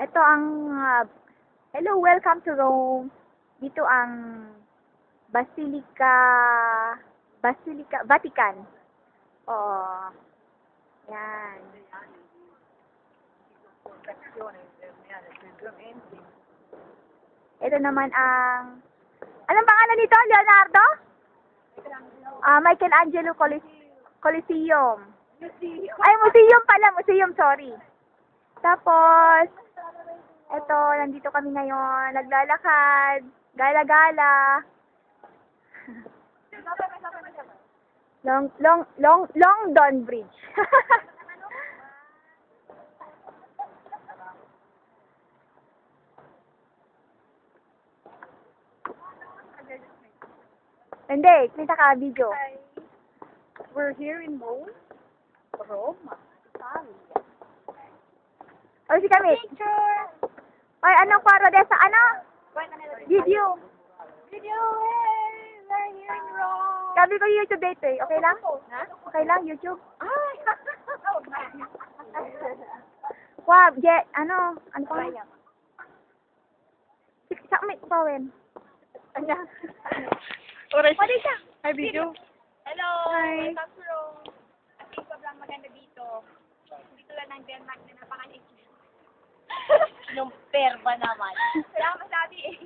Ito ang, hello, welcome to Rome. Dito ang Vatican. Oo. Yan. Ito naman ang, anong pangalan nito, Leonardo? Michelangelo Coliseum. Ay, museum pala, museum, sorry. Tapos, eto, nandito kami ngayon, naglalakad, gala-gala. Longdon Bridge. Hindi, kita ka, video. We're here in Rome. Roma. Italia. O, si kami. Picture! Ay, anong paro sa ano? Video. Video! Hey! We're here in Rome! Sabi ko YouTube dito eh. Okay lang? Ha? Okay lang, YouTube? Ay! Wow, ano pa? Sa may pawen. Ano? Oras. Pwede siya. Hi, video. Hello! Hi. Welcome to Rome. At sobrang maganda dito. Dito lang ng Denmark na napakaliit. Yung perba naman. Kaya masabi eh.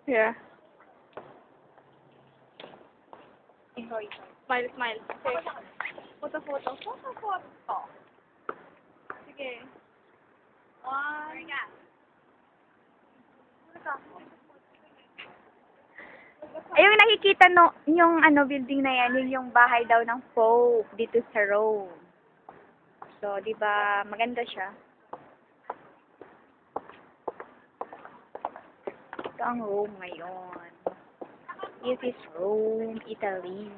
Yeah. Sorry. Smile, smile. Okay. Photo. Sige. One. Ay, yung nakikita yung building na yan, yun yung bahay daw ng Pope dito sa Rome. So, di ba, maganda siya. Ito ang Rome ngayon. This is Rome, Italy.